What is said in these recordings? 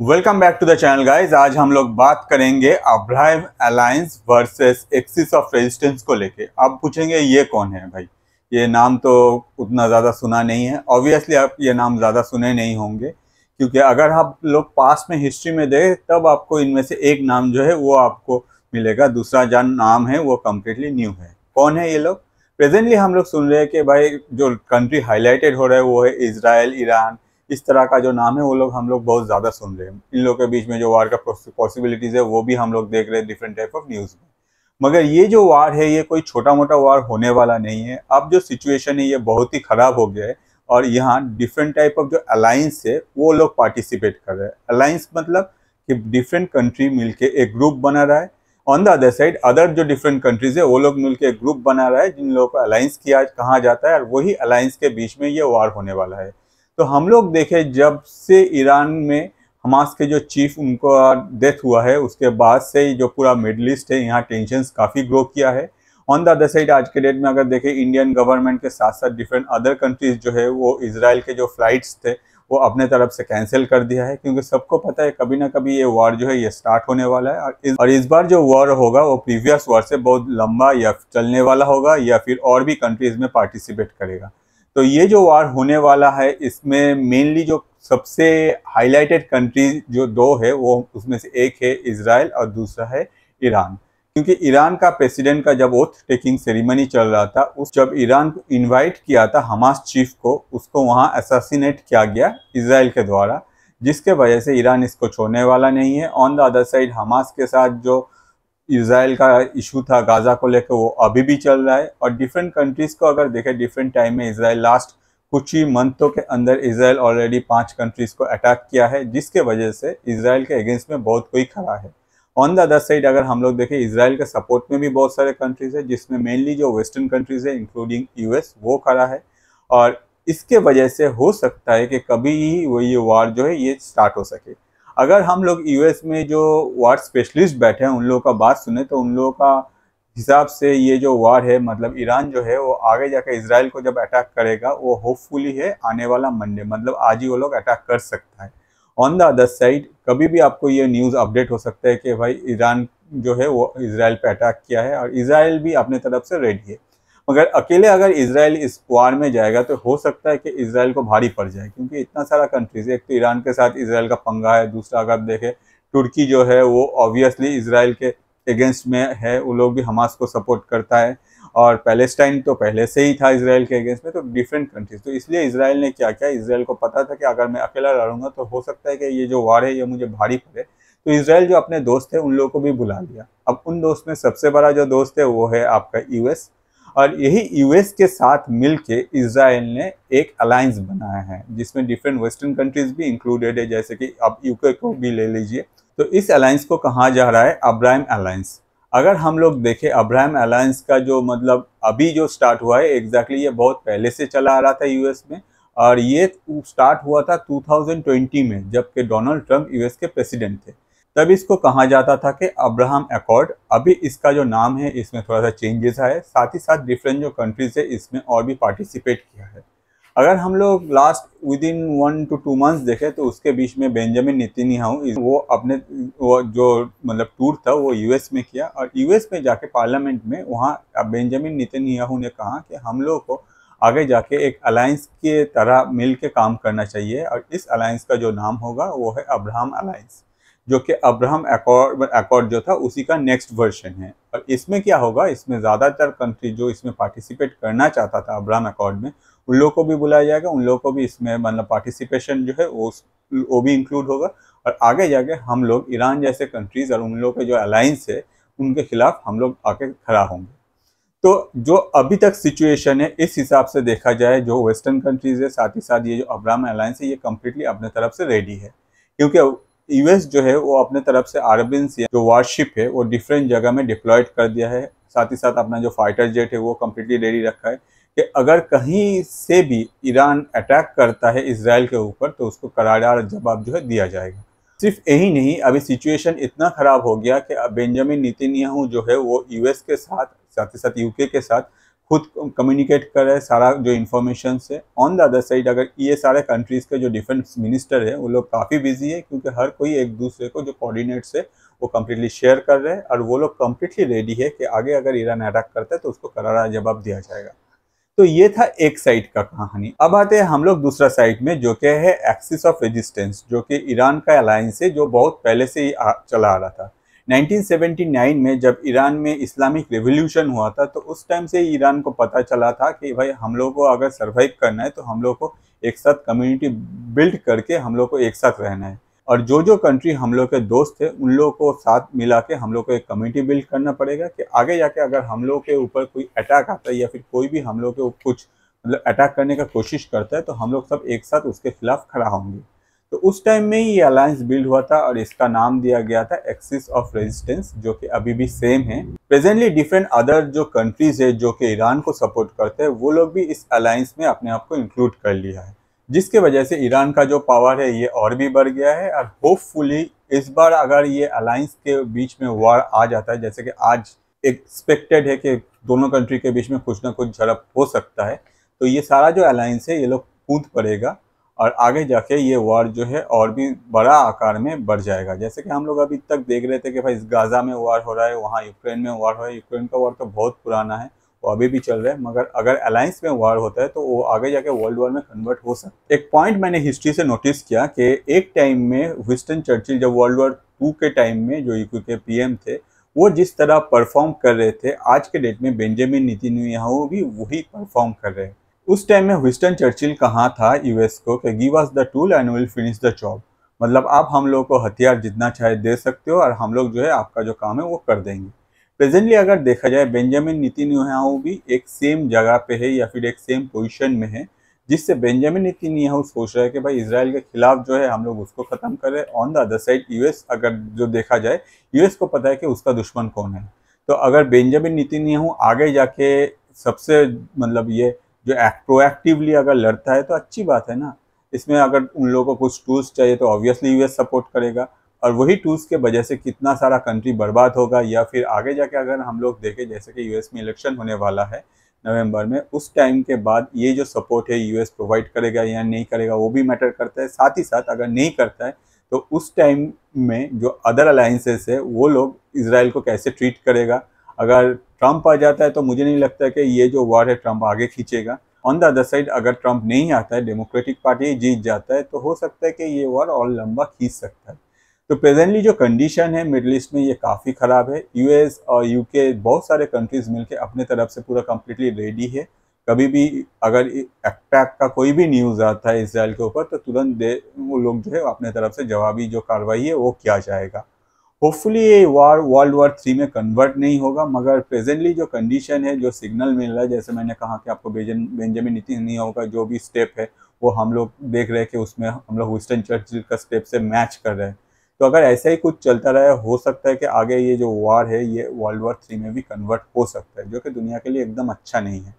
Welcome back to the channel guys. आज हम लोग बात करेंगे Abraham alliance versus axis of resistance को लेके। आप पूछेंगे ये कौन है भाई, ये नाम तो उतना ज़्यादा सुना नहीं है। ऑब्वियसली आप ये नाम ज़्यादा सुने नहीं होंगे, क्योंकि अगर आप लोग पास्ट में हिस्ट्री में देखें तब आपको इनमें से एक नाम जो है वो आपको मिलेगा, दूसरा जो नाम है वो कम्प्लीटली न्यू है। कौन है ये लोग? प्रेजेंटली हम लोग सुन रहे हैं कि भाई जो कंट्री हाईलाइटेड हो रहा है वो है इजराइल, ईरान। इस तरह का जो नाम है वो लोग हम लोग बहुत ज़्यादा सुन रहे हैं। इन लोगों के बीच में जो वार का पॉसिबिलिटीज़ है वो भी हम लोग देख रहे हैं डिफरेंट टाइप ऑफ न्यूज़ में। मगर ये जो वार है ये कोई छोटा मोटा वार होने वाला नहीं है। अब जो सिचुएशन है ये बहुत ही ख़राब हो गया है और यहाँ डिफरेंट टाइप ऑफ जो अलायंस है वो लोग पार्टिसिपेट कर रहे हैं। अलायंस मतलब कि डिफरेंट कंट्री मिलके एक ग्रुप बना रहा है। On the other side other जो डिफरेंट कंट्रीज है वो लोग मिलके एक ग्रुप बना रहा है जिन लोगों को अलायंस किया कहा जाता है, और वही अलायंस के बीच में ये वार होने वाला है। तो हम लोग देखें जब से ईरान में हमास के जो चीफ उनको डेथ हुआ है उसके बाद से ही जो पूरा मिडल ईस्ट है यहाँ टेंशंस काफ़ी ग्रो किया है। ऑन द अदर साइड आज के डेट में अगर देखें इंडियन गवर्नमेंट के साथ साथ डिफरेंट अदर कंट्रीज जो है वो इजराइल के जो फ्लाइट्स थे वो अपने तरफ से कैंसिल कर दिया है, क्योंकि सबको पता है कभी ना कभी ये वॉर जो है ये स्टार्ट होने वाला है। और इस बार जो वॉर होगा वो प्रीवियस वॉर से बहुत लंबा या चलने वाला होगा या फिर और भी कंट्रीज में पार्टिसिपेट करेगा। तो ये जो वार होने वाला है इसमें मेनली जो सबसे हाईलाइटेड कंट्री जो दो है वो उसमें से एक है इजराइल और दूसरा है ईरान। क्योंकि ईरान का प्रेसिडेंट का जब ओथ टेकिंग सेरेमनी चल रहा था जब ईरान को इनवाइट किया था हमास चीफ को, उसको वहाँ असैसिनेट किया गया इजराइल के द्वारा, जिसके वजह से ईरान इसको छोड़ने वाला नहीं है। On the other side Hamas के साथ जो इजराइल का इशू था गाजा को लेकर वो अभी भी चल रहा है। और डिफरेंट कंट्रीज को अगर देखें डिफरेंट टाइम में इजराइल लास्ट कुछ ही मंथों के अंदर इजराइल ऑलरेडी 5 कंट्रीज को अटैक किया है, जिसके वजह से इजराइल के अगेंस्ट में बहुत कोई खड़ा है। ऑन द अदर साइड अगर हम लोग देखें इजराइल के सपोर्ट में भी बहुत सारे कंट्रीज है, जिसमें मेनली जो वेस्टर्न कंट्रीज है इंक्लूडिंग यूएस वो खड़ा है। और इसके वजह से हो सकता है कि कभी ही वो ये वार जो है ये स्टार्ट हो सके। अगर हम लोग यूएस में जो वार स्पेशलिस्ट बैठे हैं उन लोगों का बात सुने तो उन लोगों का हिसाब से ये जो वार है मतलब ईरान जो है वो आगे जाकर इजराइल को जब अटैक करेगा वो होपफुली है आने वाला मंडे, मतलब आज ही वो लोग अटैक कर सकता है। ऑन द अदर साइड कभी भी आपको ये न्यूज़ अपडेट हो सकता है कि भाई ईरान जो है वो इजराइल पे अटैक किया है और इजराइल भी अपने तरफ से रेडी है। मगर अकेले अगर इजराइल इस वार में जाएगा तो हो सकता है कि इजराइल को भारी पड़ जाए, क्योंकि इतना सारा कंट्रीज है। एक तो ईरान के साथ इजराइल का पंगा है, दूसरा अगर देखें तुर्की जो है वो ऑब्वियसली इजराइल के अगेंस्ट में है, वो लोग भी हमास को सपोर्ट करता है। और पैलेस्टाइन तो पहले से ही था इजराइल के अगेंस्ट में, तो डिफरेंट कंट्रीज। तो इसलिए इजराइल ने क्या किया, इजराइल को पता था कि अगर मैं अकेला लड़ूंगा तो हो सकता है कि ये जो वार है ये मुझे भारी पड़े, तो इजराइल जो अपने दोस्त है उन लोगों को भी बुला लिया। अब उन दोस्त में सबसे बड़ा जो दोस्त है वो है आपका यूएस, और यही यूएस के साथ मिलके इजराइल ने एक अलायंस बनाया है जिसमें डिफरेंट वेस्टर्न कंट्रीज भी इंक्लूडेड है, जैसे कि आप यूके को भी ले लीजिए। तो इस अलायंस को कहा जा रहा है अब्राहम अलायंस। अगर हम लोग देखें अब्राहम अलायंस का जो मतलब अभी जो स्टार्ट हुआ है एग्जैक्टली ये बहुत पहले से चला आ रहा था यूएस में, और ये स्टार्ट हुआ था 2020 में जबकि डोनाल्ड ट्रंप यूएस के प्रेसिडेंट थे। तब इसको कहा जाता था कि अब्राहम अकॉर्ड। अभी इसका जो नाम है इसमें थोड़ा सा चेंजेस आए, साथ ही साथ डिफरेंट जो कंट्रीज है इसमें और भी पार्टिसिपेट किया है। अगर हम लोग last with in 1 to 2 months देखें तो उसके बीच में बेंजामिन नेतन्याहू वो अपने वो जो मतलब टूर था वो यूएस में किया, और यूएस में जाके पार्लियामेंट में वहाँ बेंजामिन नेतन्याहू ने कहा कि हम लोग को आगे जाके एक अलायंस के तरह मिल के काम करना चाहिए, और इस अलायंस का जो नाम होगा वो है अब्राहम अलायंस, जो कि अब्राहम अकॉर्ड जो था उसी का नेक्स्ट वर्जन है। और इसमें क्या होगा, इसमें ज़्यादातर कंट्री जो इसमें पार्टिसिपेट करना चाहता था अब्राहम अकॉर्ड में उन लोगों को भी बुलाया जाएगा, उन लोगों को भी इसमें मतलब पार्टिसिपेशन जो है वो भी इंक्लूड होगा। और आगे जाके हम लोग ईरान जैसे कंट्रीज़ और उन लोगों के जो अलायंस है उनके खिलाफ हम लोग आके खड़ा होंगे। तो जो अभी तक सिचुएशन है इस हिसाब से देखा जाए जो वेस्टर्न कंट्रीज़ है साथ ही साथ ये जो अब्राहम अलायंस है ये कम्प्लीटली अपने तरफ से रेडी है, क्योंकि यूएस जो है वो अपने तरफ से आर्बिन्स जो वारशिप है वो डिफरेंट जगह में डिप्लॉयड कर दिया है। साथ ही साथ अपना जो फाइटर जेट है वो कम्प्लीटली रेडी रखा है कि अगर कहीं से भी ईरान अटैक करता है इजराइल के ऊपर तो उसको करारा जवाब जो है दिया जाएगा। सिर्फ यही नहीं, अभी सिचुएशन इतना ख़राब हो गया कि बेंजामिन नेतन्याहू जो है वो यूएस के साथ साथ ही साथ यूके के साथ खुद कम्युनिकेट कर रहे हैं सारा जो इन्फॉर्मेशन है। ऑन द अदर साइड अगर ये सारे कंट्रीज़ के जो डिफेंस मिनिस्टर है वो लोग काफ़ी बिजी है, क्योंकि हर कोई एक दूसरे को जो कोऑर्डिनेट्स है वो कम्प्लीटली शेयर कर रहे हैं, और वो लोग कम्प्लीटली रेडी है कि आगे अगर ईरान अटैक करता है तो उसको करारा जवाब दिया जाएगा। तो ये था एक साइड का कहानी। अब आते हैं हम लोग दूसरा साइड में, जो कि है एक्सिस ऑफ रेजिस्टेंस, जो कि ईरान का अलायंस है, जो बहुत पहले से ही चला आ रहा था। 1979 में जब ईरान में इस्लामिक रेवोल्यूशन हुआ था, तो उस टाइम से ईरान को पता चला था कि भाई हम लोग को अगर सर्वाइव करना है तो हम लोग को एक साथ कम्युनिटी बिल्ड करके हम लोग को एक साथ रहना है, और जो कंट्री हम लोग के दोस्त थे उन लोगों को साथ मिला के हम लोग को एक कम्युनिटी बिल्ड करना पड़ेगा कि आगे जाके अगर हम लोग के ऊपर कोई अटैक आता है या फिर कोई भी हम लोग के कुछ मतलब अटैक करने का कोशिश करता है तो हम लोग सब एक साथ उसके खिलाफ खड़ा होंगे। तो उस टाइम में ही ये अलायंस बिल्ड हुआ था और इसका नाम दिया गया था एक्सिस ऑफ रेजिस्टेंस, जो कि अभी भी सेम है। प्रेजेंटली डिफरेंट अदर जो कंट्रीज है जो कि ईरान को सपोर्ट करते हैं, वो लोग भी इस अलायंस में अपने आप को इंक्लूड कर लिया है, जिसके वजह से ईरान का जो पावर है ये और भी बढ़ गया है। और होपफुली इस बार अगर ये अलायंस के बीच में वॉर आ जाता है, जैसे कि आज एक्सपेक्टेड है कि दोनों कंट्री के बीच में कुछ ना कुछ झड़प हो सकता है, तो ये सारा जो अलायंस है ये लोग कूद पड़ेगा और आगे जाके ये वॉर जो है और भी बड़ा आकार में बढ़ जाएगा। जैसे कि हम लोग अभी तक देख रहे थे कि भाई गाजा में वॉर हो रहा है, वहाँ यूक्रेन में वॉर हो रहा है। यूक्रेन का वॉर तो बहुत पुराना है, वो अभी भी चल रहा है, मगर अगर अलायंस में वॉर होता है तो वो आगे जाके वर्ल्ड वॉर में कन्वर्ट हो सकता है। एक पॉइंट मैंने हिस्ट्री से नोटिस किया कि एक टाइम में विंस्टन चर्चिल जब वर्ल्ड वॉर 2 के टाइम में जो यूके के पीएम थे, वो जिस तरह परफॉर्म कर रहे थे, आज के डेट में बेंजामिन नेतन्याहू भी वही परफॉर्म कर रहे हैं। उस टाइम में विंस्टन चर्चिल कहा था यूएस को कि give us the tool and will finish the job, मतलब आप हम लोग को हथियार जितना चाहे दे सकते हो और हम लोग जो है आपका जो काम है वो कर देंगे। प्रेजेंटली अगर देखा जाए बेंजामिन नेतन्याहू भी एक सेम जगह पे है या फिर एक सेम पोजीशन में है, जिससे बेंजामिन नेतन्याहू सोच रहा है कि भाई इसराइल के खिलाफ जो है हम लोग उसको खत्म करें। On the other side US अगर जो देखा जाए, यूएस को पता है कि उसका दुश्मन कौन है। तो अगर बेंजामिन नेतन्याहू आगे जाके सबसे मतलब ये जो प्रोएक्टिवली अगर लड़ता है तो अच्छी बात है ना। इसमें अगर उन लोगों को कुछ टूल्स चाहिए तो ऑब्वियसली यूएस सपोर्ट करेगा, और वही टूल्स के वजह से कितना सारा कंट्री बर्बाद होगा। या फिर आगे जाके अगर हम लोग देखें, जैसे कि यूएस में इलेक्शन होने वाला है नवंबर में, उस टाइम के बाद ये जो सपोर्ट है यूएस प्रोवाइड करेगा या नहीं करेगा वो भी मैटर करता है। साथ ही साथ अगर नहीं करता है तो उस टाइम में जो अदर अलायंसेस है वो लोग इसराइल को कैसे ट्रीट करेगा। अगर ट्रंप आ जाता है तो मुझे नहीं लगता कि ये जो वॉर है ट्रंप आगे खींचेगा। ऑन द अदर साइड अगर ट्रंप नहीं आता है, डेमोक्रेटिक पार्टी जीत जाता है, तो हो सकता है कि ये वॉर और लंबा खींच सकता है। तो प्रेजेंटली जो कंडीशन है मिडिल ईस्ट में ये काफ़ी ख़राब है। यूएस और यूके बहुत सारे कंट्रीज़ मिलके अपने तरफ से पूरा कम्प्लीटली रेडी है। कभी भी अगर अटैक का कोई भी न्यूज़ आता है इसराइल के ऊपर तो तुरंत वो लोग जो है अपने तरफ से जवाबी जो कार्रवाई है वो किया जाएगा। होपफुली ये वॉर वर्ल्ड वॉर 3 में कन्वर्ट नहीं होगा, मगर प्रेजेंटली जो कंडीशन है, जो सिग्नल मिल रहा है, जैसे मैंने कहा कि आपको बेंजामिन नेतन्याहू का जो भी स्टेप है वो हम लोग देख रहे हैं कि उसमें हम लोग विंस्टन चर्चिल का स्टेप से मैच कर रहे हैं। तो अगर ऐसा ही कुछ चलता रहे, हो सकता है कि आगे ये जो वॉर है ये वर्ल्ड वॉर 3 में भी कन्वर्ट हो सकता है, जो कि दुनिया के लिए एकदम अच्छा नहीं है।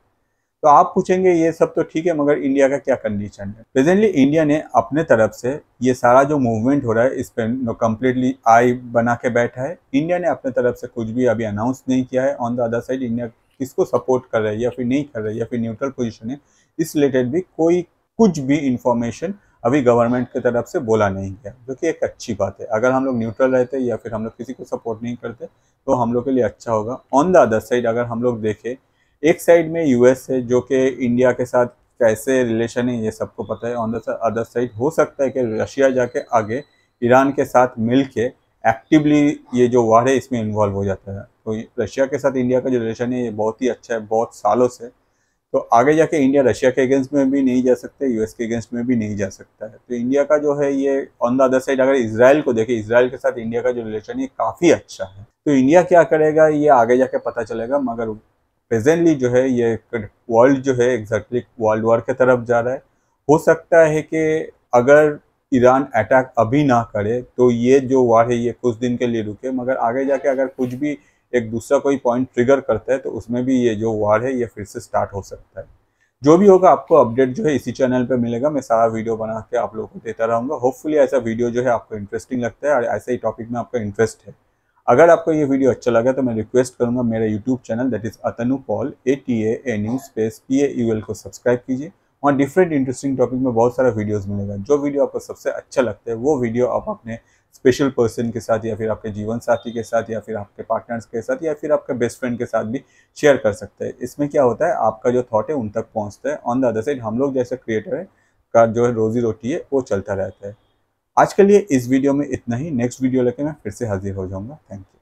तो आप पूछेंगे ये सब तो ठीक है, मगर इंडिया का क्या कंडीशन है। प्रेजेंटली इंडिया ने अपने तरफ से ये सारा जो मूवमेंट हो रहा है इस पर कम्प्लीटली आई बना के बैठा है। इंडिया ने अपने तरफ से कुछ भी अभी अनाउंस नहीं किया है। On the other side India किसको सपोर्ट कर रहा है या फिर नहीं कर रहा है या फिर न्यूट्रल पोजिशन है, इस रिलेटेड भी कोई कुछ भी इंफॉर्मेशन अभी गवर्नमेंट की तरफ से बोला नहीं गया, जो कि एक अच्छी बात है। अगर हम लोग न्यूट्रल रहते या फिर हम लोग किसी को सपोर्ट नहीं करते तो हम लोग के लिए अच्छा होगा। ऑन द अदर साइड अगर हम लोग देखें, एक साइड में यूएस है जो कि इंडिया के साथ कैसे रिलेशन है ये सबको पता है। ऑन द अदर साइड हो सकता है कि रशिया जाके आगे ईरान के साथ मिल के एक्टिवली ये जो वार है इसमें इन्वॉल्व हो जाता है। तो रशिया के साथ इंडिया का जो रिलेशन है ये बहुत ही अच्छा है, बहुत सालों से। तो आगे जाके इंडिया रशिया के अगेंस्ट में भी नहीं जा सकता, यूएस के अगेंस्ट में भी नहीं जा सकता है। तो इंडिया का जो है ये ऑन द अदर साइड अगर इसराइल को देखें, इसराइल के साथ इंडिया का जो रिलेशन है काफ़ी अच्छा है। तो इंडिया क्या करेगा ये आगे जाके पता चलेगा, मगर प्रेजेंटली जो है ये वर्ल्ड जो है एग्जैक्टली वर्ल्ड वॉर के तरफ जा रहा है। हो सकता है कि अगर ईरान अटैक अभी ना करे तो ये जो वॉर है ये कुछ दिन के लिए रुके, मगर आगे जाके अगर कुछ भी एक दूसरा कोई पॉइंट ट्रिगर करता है तो उसमें भी ये जो वॉर है ये फिर से स्टार्ट हो सकता है। जो भी होगा आपको अपडेट जो है इसी चैनल पे मिलेगा। मैं सारा वीडियो बना के आप लोगों को देता रहूँगा। होपफुली ऐसा वीडियो जो है आपको इंटरेस्टिंग लगता है और ऐसा ही टॉपिक में आपका इंटरेस्ट है। अगर आपको ये वीडियो अच्छा लगा तो मैं रिक्वेस्ट करूंगा मेरा YouTube channel that is Atanu Paul ATANU space PAUL को सब्सक्राइब कीजिए। वहाँ डिफरेंट इंटरेस्टिंग टॉपिक में बहुत सारा वीडियोस मिलेगा। जो वीडियो आपको सबसे अच्छा लगता है वो वीडियो आप अपने स्पेशल पर्सन के साथ या फिर आपके जीवन साथी के साथ या फिर आपके पार्टनर्स के साथ या फिर आपके बेस्ट फ्रेंड के साथ भी शेयर कर सकते हैं। इसमें क्या होता है, आपका जो थॉट है उन तक पहुँचता है। ऑन द अदर साइड हम लोग जैसे क्रिएटर है का जो है रोजी रोटी है वो चलता रहता है। आज के लिए इस वीडियो में इतना ही। नेक्स्ट वीडियो लेके मैं फिर से हाजिर हो जाऊंगा। Thank you.